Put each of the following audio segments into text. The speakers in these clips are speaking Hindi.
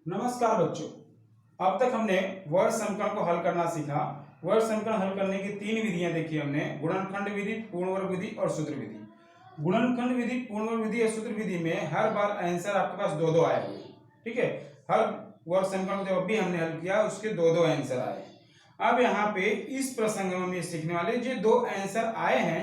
नमस्कार बच्चों। अब तक हमने वर्ग समीकरण को हल करना सीखा। वर्ग समीकरण हल करने की तीन विधियां देखी हमने, गुणनखंड विधि, पूर्ण वर्ग विधि और सूत्र विधि। गुणनखंड विधि, पूर्ण वर्ग विधि और सूत्र विधि में हर बार आंसर आपके पास दो दो आए हुए, ठीक है। हर वर्ग समीकरण जब भी हमने हल किया उसके दो दो आंसर आए। अब यहाँ पे इस प्रसंग में हम ये सीखने वाले जो दो आंसर आए हैं,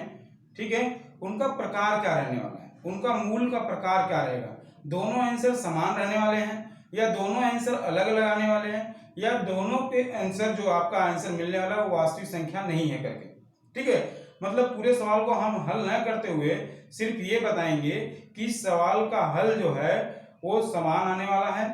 ठीक है, उनका प्रकार क्या रहने वाला है, उनका मूल का प्रकार क्या रहेगा। दोनों आंसर समान रहने वाले हैं या दोनों आंसर अलग अलग आने वाले हैं या दोनों के आंसर जो आपका आंसर मिलने वाला है वो वास्तविक संख्या नहीं है करके, ठीक है। मतलब पूरे सवाल को हम हल न करते हुए सिर्फ ये बताएंगे कि सवाल का हल जो है वो समान आने वाला है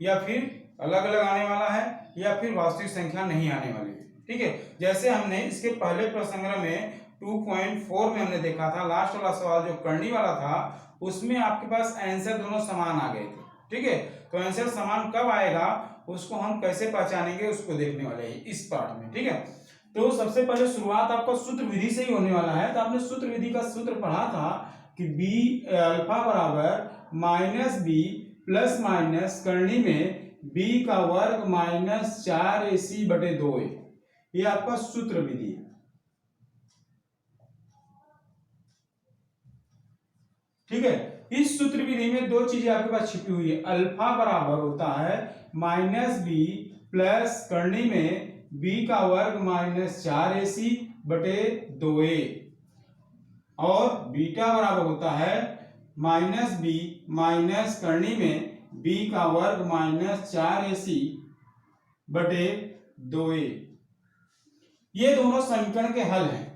या फिर अलग अलग आने वाला है या फिर वास्तविक संख्या नहीं आने वाली है, ठीक है। जैसे हमने इसके पहले प्रसंग में 2.4 में हमने देखा था, लास्ट वाला सवाल जो करनी वाला था उसमें आपके पास आंसर दोनों समान आ गए थे, ठीक है। तो आंसर समान कब आएगा उसको हम कैसे पहचानेंगे उसको देखने वाले हैं इस पार्ट में, ठीक है। तो सबसे पहले शुरुआत आपका सूत्र विधि से ही होने वाला है। तो आपने सूत्र विधि का सूत्र पढ़ा था कि बी अल्फा बराबर माइनस बी प्लस माइनस करनी में बी का वर्ग माइनस 4ac बटे 2a, ये आपका सूत्र विधि है, ठीक है। इस सूत्र विधि में दो चीजें आपके पास छिपी हुई है। अल्फा बराबर होता है माइनस बी प्लस करनी में बी का वर्ग माइनस 4ac बटे 2a, और बीटा बराबर होता है माइनस बी माइनस करनी में बी का वर्ग माइनस 4ac बटे 2a। ये दोनों समीकरण के हल हैं,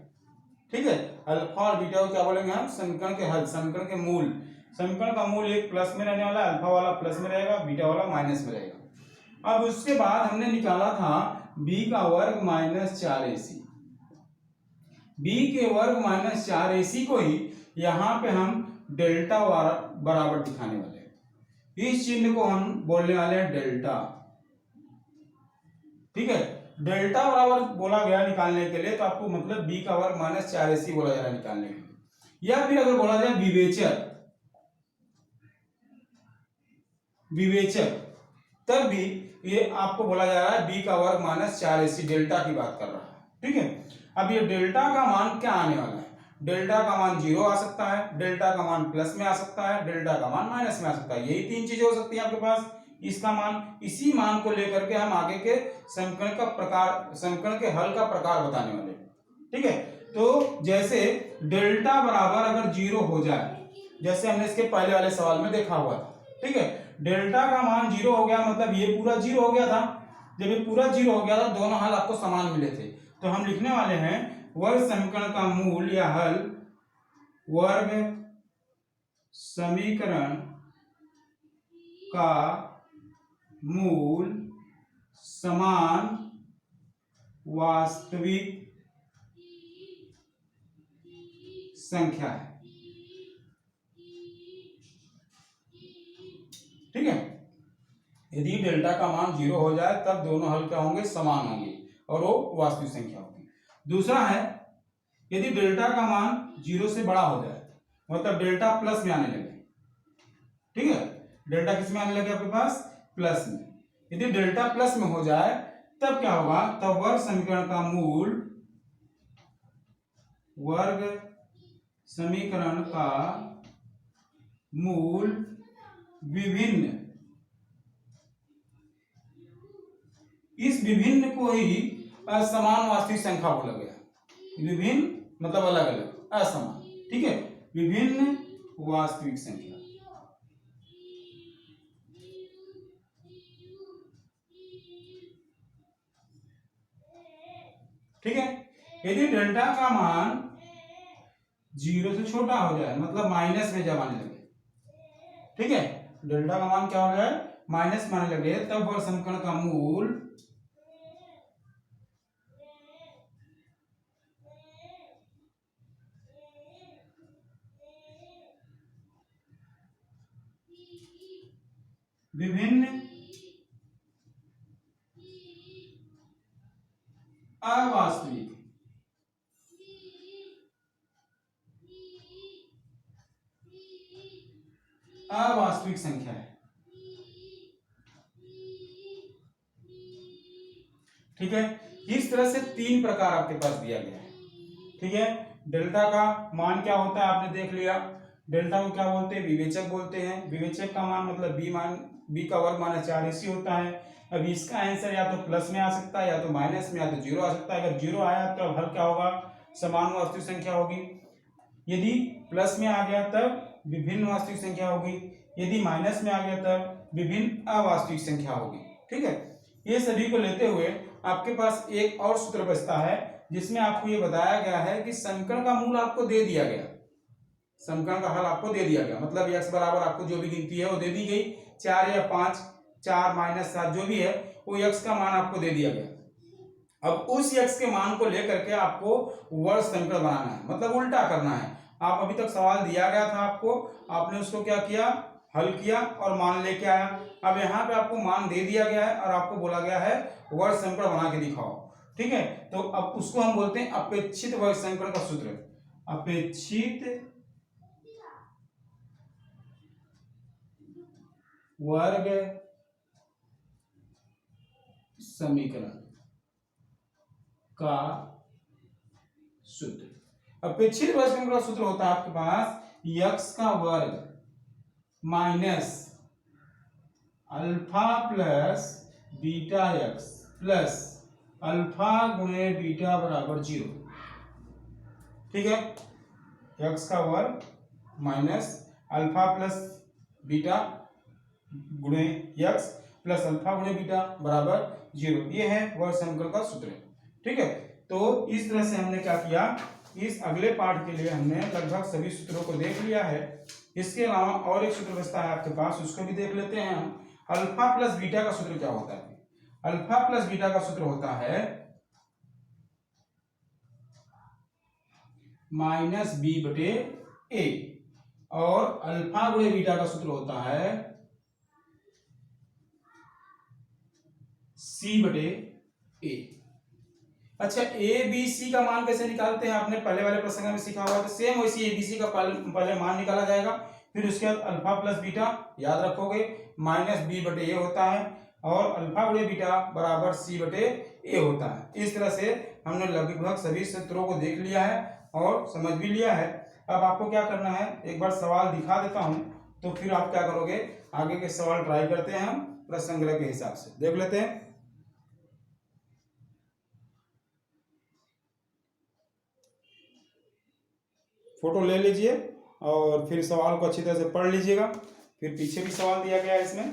ठीक है। अल्फा और बीटा को क्या बोलेंगे हम, समीकरण के हल, समीकरण के मूल। समीकरण का मूल एक प्लस में रहने वाला है, अल्फा वाला प्लस में रहेगा, बीटा वाला माइनस में रहेगा। अब उसके बाद हमने निकाला था b का वर्ग माइनस 4ac। b के वर्ग माइनस 4ac को ही यहाँ पे हम डेल्टा बराबर दिखाने वाले हैं। इस चिन्ह को हम बोलने वाले हैं डेल्टा, ठीक है। डेल्टा बराबर बोला गया निकालने के लिए, तो आपको मतलब b का वर्ग माइनस 4ac बोला जा रहा है निकालने के लिए। या फिर अगर बोला जाए विवेचक, विवेचक, तब भी ये आपको बोला जा रहा है b का वर्ग माइनस 4ac, डेल्टा की बात कर रहा है, ठीक है। अब ये डेल्टा का मान क्या आने वाला है, डेल्टा का मान 0 आ सकता है, डेल्टा का मान प्लस में आ सकता है, डेल्टा का मान माइनस में आ सकता है। यही तीन चीजें हो सकती है आपके पास। इसका मान, इसी मान को लेकर के हम आगे के समीकरण का प्रकार, समीकरण के हल का प्रकार बताने वाले, ठीक है। तो जैसे डेल्टा बराबर अगर 0 हो जाए, जैसे हमने इसके पहले वाले सवाल में देखा हुआ था, ठीक है। डेल्टा का मान 0 हो गया मतलब ये पूरा 0 हो गया था। जब ये पूरा 0 हो गया था दोनों हल आपको समान मिले थे, तो हम लिखने वाले हैं वर्ग समीकरण का मूल या हल, वर्ग समीकरण का मूल समान वास्तविक संख्या है, ठीक है। यदि डेल्टा का मान 0 हो जाए तब दोनों हल क्या होंगे, समान होंगे और वो वास्तविक संख्या होगी। दूसरा है यदि डेल्टा का मान 0 से बड़ा हो जाए, मतलब डेल्टा प्लस में आने लगे, ठीक है। डेल्टा किस में आने लगे आपके पास, प्लस में। यदि डेल्टा प्लस में हो जाए तब क्या होगा, तब वर्ग समीकरण का मूल, वर्ग समीकरण का मूल विभिन्न, इस विभिन्न को ही असमान वास्तविक संख्या बोला गया। विभिन्न मतलब अलग अलग, असमान, ठीक है, विभिन्न वास्तविक संख्या, ठीक है। यदि डेल्टा का मान 0 से छोटा हो जाए, मतलब माइनस में जब आने लगे, ठीक है, डेल्टा का मान क्या हो जाए, माइनस में आने लगे, तब वर्ग समीकरण का मूल विभिन्न अवास्तविक, अवास्तविक संख्या है, ठीक है, इस तरह से 3 प्रकार आपके पास दिया गया है। ठीक है, डेल्टा का मान क्या होता है आपने देख लिया। डेल्टा को क्या बोलते हैं, विवेचक बोलते हैं। विवेचक का मान मतलब बी का वर्ग माइनस 4ac होता है। अब इसका आंसर या तो प्लस में आ सकता है, या तो माइनस में, या तो जीरो आ सकता है। अगर जीरो आया तो अब हल क्या होगा, समान वास्तविक संख्या होगी। यदि प्लस में आ गया तब विभिन्न वास्तविक संख्या होगी। यदि माइनस में आ गया तब विभिन्न अवास्तविक संख्या होगी। ठीक है, ये सभी को लेते हुए आपके पास एक और सूत्र बचता है, जिसमें आपको ये बताया गया है कि समीकरण का मूल आपको दे दिया गया, समीकरण का हल आपको दे दिया गया, मतलब x बराबर आपको जो भी गिनती है वो दे दी गई, 4 या 5, 4 माइनस 7 जो भी है वो x का मान आपको दे दिया गया। अब उस x के मान को लेकर के आपको वर्ग समीकरण बनाना है, मतलब उल्टा करना है। आप अभी तक सवाल दिया गया था आपको, आपने उसको क्या किया, हल किया और मान लेके आया। अब यहाँ पे आपको मान दे दिया गया है और आपको बोला गया है वर्ग समीकरण बना के दिखाओ। ठीक है, तो अब उसको हम बोलते हैं अपेक्षित वर्ग समीकरण का सूत्र। अपेक्षित वर्ग समीकरण का सूत्र। अपेक्षित वर्ग समीकरण का सूत्र होता है आपके पास x का वर्ग minus alpha plus beta x plus alpha गुणे बीटा बराबर 0। ठीक है, x का वर्ग माइनस अल्फा प्लस बीटा गुणे x प्लस अल्फा गुणे बीटा बराबर 0, ये है वर्ग समीकरण का सूत्र। ठीक है, तो इस तरह से हमने क्या किया, इस अगले पार्ट के लिए हमने लगभग सभी सूत्रों को देख लिया है। इसके अलावा और एक सूत्र बचता है आपके पास, उसको भी देख लेते हैं हम। अल्फा प्लस बीटा का सूत्र क्या होता है, अल्फा प्लस बीटा का सूत्र होता है माइनस बी बटे ए, और अल्फा गुणे बीटा का सूत्र होता है सी बटे ए। अच्छा, ए बी सी का मान कैसे निकालते हैं, आपने पहले वाले प्रसंग में सीखा हुआ, तो सेम वैसे ए बी सी का पहले मान निकाला जाएगा, फिर उसके बाद अल्फा प्लस बीटा याद रखोगे माइनस बी बटे ए होता है, और अल्फा बटे बीटा बराबर सी बटे ए होता है। इस तरह से हमने लगभग सभी सूत्रों को देख लिया है और समझ भी लिया है। अब आपको क्या करना है, एक बार सवाल दिखा देता हूं, तो फिर आप क्या करोगे, आगे के सवाल ट्राई करते हैं हम प्रश्न के हिसाब से, देख लेते हैं। फोटो ले लीजिए और फिर सवाल को अच्छी तरह से पढ़ लीजिएगा, फिर पीछे भी सवाल दिया गया है इसमें।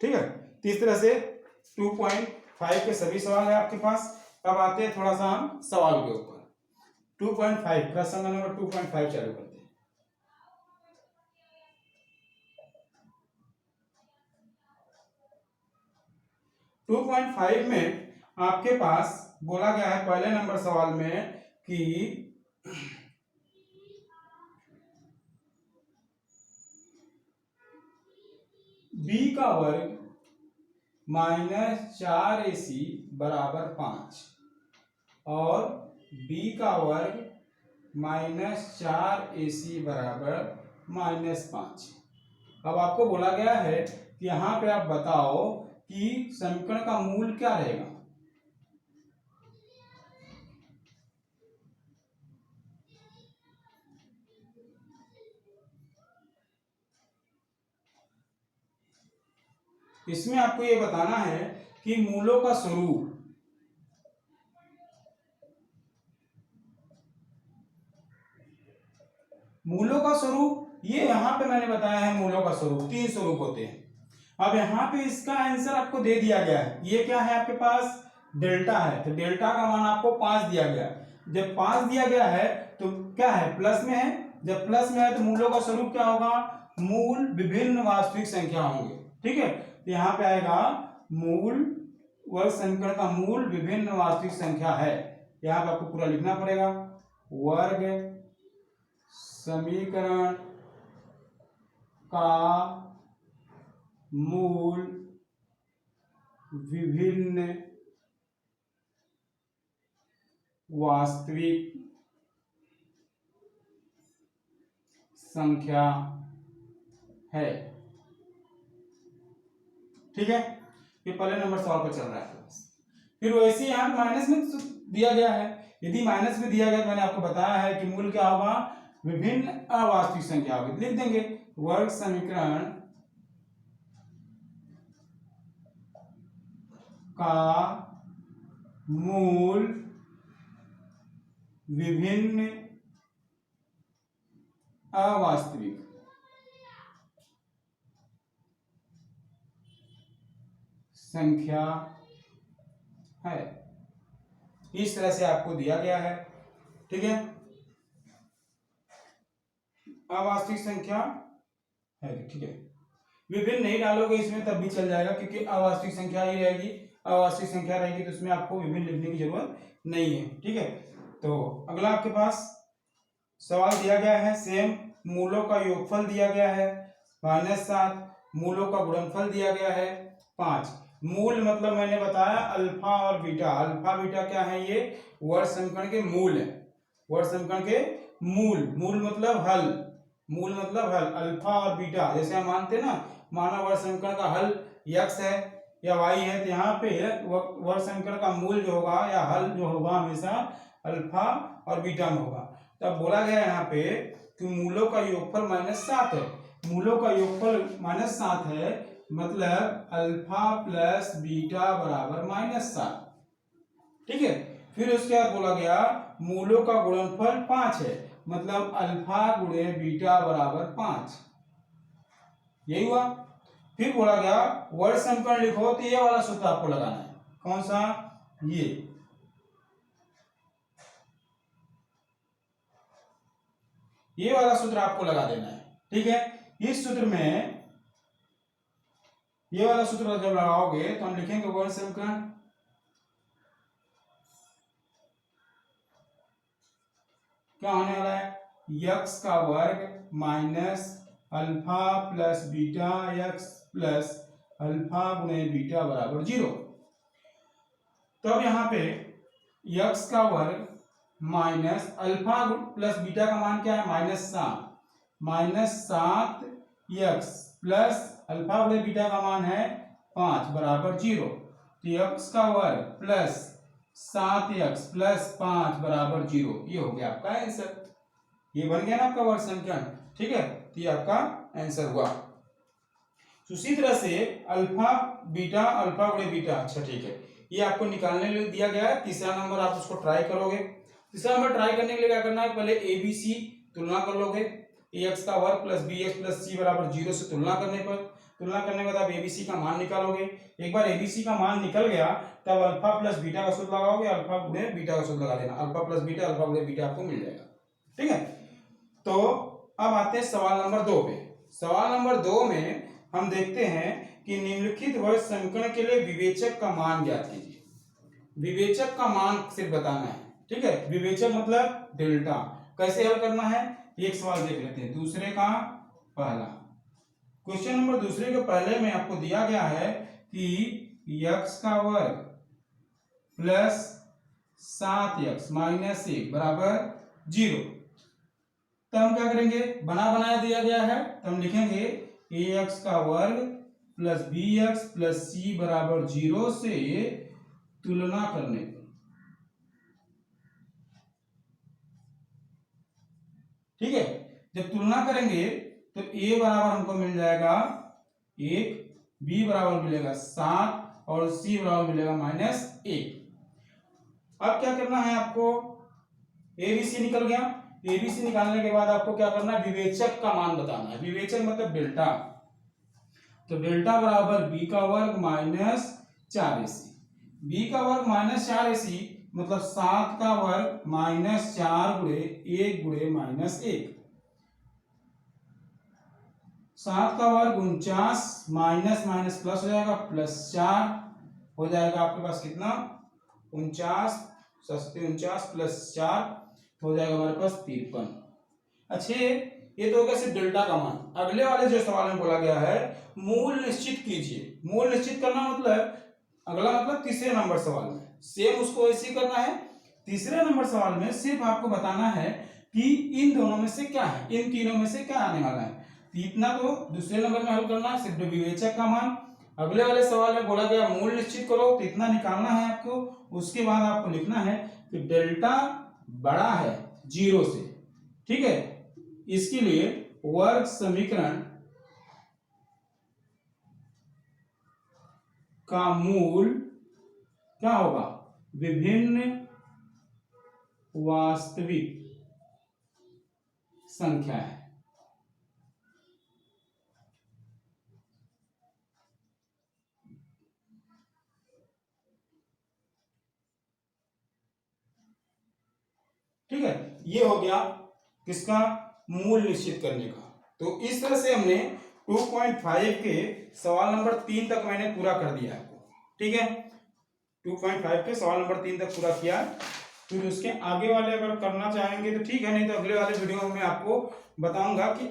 ठीक है, तो इस तरह से 2.5 के सभी सवाल है आपके पास। अब आते हैं थोड़ा सा हम सवाल के ऊपर। 2.5 प्रश्न नंबर 2.5 चालू करते हैं। टू पॉइंट फाइव में आपके पास बोला गया है पहले नंबर सवाल में कि b का वर्ग माइनस 4ac बराबर 5 और b का वर्ग माइनस 4ac बराबर माइनस 5। अब आपको बोला गया है कि यहां पे आप बताओ कि समीकरण का मूल क्या रहेगा। इसमें आपको ये बताना है कि मूलों का स्वरूप, मूलों का स्वरूप ये यहां पे मैंने बताया है, मूलों का स्वरूप 3 स्वरूप होते हैं। अब यहाँ पे इसका आंसर आपको दे दिया गया है, ये क्या है आपके पास, डेल्टा है, तो डेल्टा का मान आपको 5 दिया गया। जब 5 दिया गया है तो क्या है, प्लस में है, जब प्लस में है तो मूलों का स्वरूप क्या होगा, मूल विभिन्न वास्तविक संख्या होंगे। ठीक है, तो यहाँ पे आएगा मूल, वर्ग समीकरण का मूल विभिन्न वास्तविक संख्या है, यहाँ पे आपको पूरा लिखना पड़ेगा। वर्ग समीकरण का मूल विभिन्न वास्तविक संख्या है। ठीक है, ये पहले नंबर सवाल पर चल रहा है। फिर वैसे ही यहाँ माइनस में दिया गया है, यदि माइनस में दिया गया तो मैंने आपको बताया है कि मूल क्या होगा, विभिन्न अवास्तविक संख्या होगी। लिख देंगे वर्ग समीकरण का मूल विभिन्न अवास्तविक संख्या है। इस तरह से आपको दिया गया है, ठीक है। अवास्तविक संख्या है, ठीक है। विभिन्न नहीं डालोगे इसमें तब भी चल जाएगा, क्योंकि अवास्तविक संख्या ही रहेगी। अवास्तविक संख्या रहेगी तो उसमें आपको विभिन्न लिखने की जरूरत नहीं है, ठीक है। तो अगला आपके पास सवाल दिया गया है सेम, मूलों का योगफल दिया गया है -7, मूलों का गुणनफल दिया गया है 5। मूल मतलब मैंने बताया अल्फा और बीटा। अल्फा बीटा क्या है, ये वर्ग समीकरण के मूल है। वर्ग समीकरण के मूल, मूल मतलब हल, मूल मतलब हल। अल्फा और बीटा जैसे हम मानते ना, माना वर्ग समीकरण का हल x है या y है, तो यहाँ पे वर्ग समीकरण का मूल जो होगा या हल जो होगा हमेशा अल्फा और बीटा में होगा। तब बोला गया यहाँ पे कि मूलों का योगफल -7 है। मूलों का योगफल -7 है, मतलब अल्फा प्लस बीटा बराबर -7, ठीक है। फिर उसके बाद बोला गया मूलों का गुणनफल 5 है, मतलब अल्फा गुणे बीटा बराबर 5, यही हुआ। फिर बोला गया वर्ग समीकरण लिखो, तो ये वाला सूत्र आपको लगाना है। कौन सा, ये वाला सूत्र आपको लगा देना है, ठीक है। इस सूत्र में ये वाला सूत्र जब लगाओगे तो हम लिखेंगे वर्ग समीकरण क्या होने वाला है, x का वर्ग minus alpha plus beta x plus alpha गुणे बीटा बराबर 0। तब यहाँ पे x का वर्ग माइनस अल्फा प्लस बीटा का मान क्या है, -7 x प्लस अल्फा गुणे बीटा का मान है 5 बराबर 0। तो x का वर्ग प्लस 7x प्लस 5 बराबर 0, ये हो गया आपका आंसर। ये बन गया ना आपका वर्ग समीकरण, ठीक है। तो ये आपका आंसर हुआ। उसी तरह से अल्फा बीटा, अल्फा गुणे बीटा, अच्छा ठीक है, ये आपको निकालने के लिए दिया गया है। तीसरा नंबर आप उसको ट्राई करोगे। तीसरा नंबर ट्राई करने के लिए क्या करना है, पहले ए बी सी तुलना कर लोगे। ax का वर्ग प्लस bx प्लस c बराबर 0 से तुलना करने के बाद आप एबीसी का मान निकालोगे। एक बार एबीसी का मान निकल गया तब अल्फा प्लस बीटा का सूत्र लगाओगे, अल्फा गुणे बीटा का सूत्र लगा देना, अल्फा प्लस बीटा अल्फा गुणे बीटा आपको मिल जाएगा, ठीक है। तो अब आते हैं सवाल नंबर 2 पे। सवाल नंबर 2 में हम देखते हैं कि निम्नलिखित वर्ग समीकरण के लिए विवेचक का मान ज्ञात कीजिए। विवेचक का मान सिर्फ बताना है, ठीक है। विवेचक मतलब डेल्टा। कैसे हल करना है, एक सवाल देख लेते हैं। दूसरे का पहला क्वेश्चन नंबर दूसरे के पहले में आपको दिया गया है कि x का वर्ग प्लस 7x माइनस 1 बराबर 0। तो हम क्या करेंगे, बना बनाया दिया गया है तो हम लिखेंगे ax का वर्ग प्लस bx प्लस c बराबर 0 से तुलना करने पर, ठीक है। जब तुलना करेंगे तो a बराबर हमको मिल जाएगा 1, b बराबर मिलेगा 7 और c बराबर मिलेगा -1। अब क्या करना है आपको, abc निकल गया। abc निकालने के बाद आपको क्या करना है, विवेचक का मान बताना है। विवेचक मतलब डेल्टा। तो डेल्टा बराबर b का वर्ग माइनस 4ac। b का वर्ग माइनस 4ac मतलब 7 का वर्ग -4 गुणे 1 गुणे -1। 7 का वर्ग 49 माइनस माइनस प्लस हो जाएगा +4 हो जाएगा आपके पास कितना 49 प्लस 4 हो जाएगा हमारे पास 53। अच्छे, ये तो हो गया सिर्फ डेल्टा का मान। अगले वाले जो सवाल में बोला गया है मूल निश्चित कीजिए। मूल निश्चित करना मतलब अगला मतलब तीसरे नंबर सवाल में सेम उसको ऐसे ही करना है। तीसरे नंबर सवाल में सिर्फ आपको बताना है कि इन दोनों में से क्या है, इन तीनों में से क्या आने वाला है। इतना तो दूसरे नंबर में हल करना है, सिर्फ विवेचक का मान अगले वाले सवाल में बोला गया मूल निश्चित करो, तो इतना निकालना है आपको। उसके बाद आपको लिखना है कि डेल्टा बड़ा है 0 से, ठीक है। इसके लिए वर्ग समीकरण का मूल क्या होगा, विभिन्न वास्तविक संख्या है। ठीक है, ये हो गया किसका, मूल निश्चित करने का। तो इस तरह से हमने 2.5 के सवाल नंबर 3 तक मैंने पूरा कर दिया आपको, ठीक है। 2.5 के सवाल नंबर 3 तक पूरा किया। फिर उसके आगे वाले अगर करना चाहेंगे तो ठीक है, नहीं तो अगले वाले वीडियो में आपको बताऊंगा कि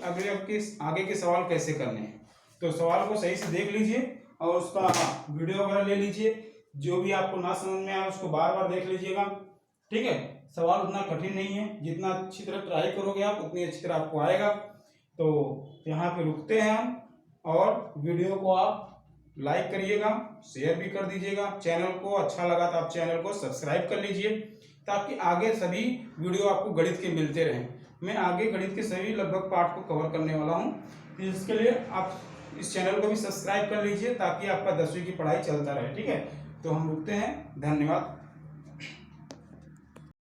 आगे के सवाल कैसे करने हैं। तो सवाल को सही से देख लीजिए और उसका वीडियो वगैरह ले लीजिए। जो भी आपको ना समझ में आए उसको बार बार देख लीजिएगा, ठीक है। सवाल उतना कठिन नहीं है, जितना अच्छी तरह ट्राई करोगे आप उतनी अच्छी तरह आपको आएगा। तो यहाँ पे रुकते हैं हम, और वीडियो को आप लाइक करिएगा, शेयर भी कर दीजिएगा। चैनल को अच्छा लगा तो आप चैनल को सब्सक्राइब कर लीजिए, ताकि आगे सभी वीडियो आपको गणित के मिलते रहें। मैं आगे गणित के सभी लगभग पार्ट को कवर करने वाला हूँ, तो इसके लिए आप इस चैनल को भी सब्सक्राइब कर लीजिए, ताकि आपका 10वीं की पढ़ाई चलता रहे, ठीक है। तो हम रुकते हैं, धन्यवाद।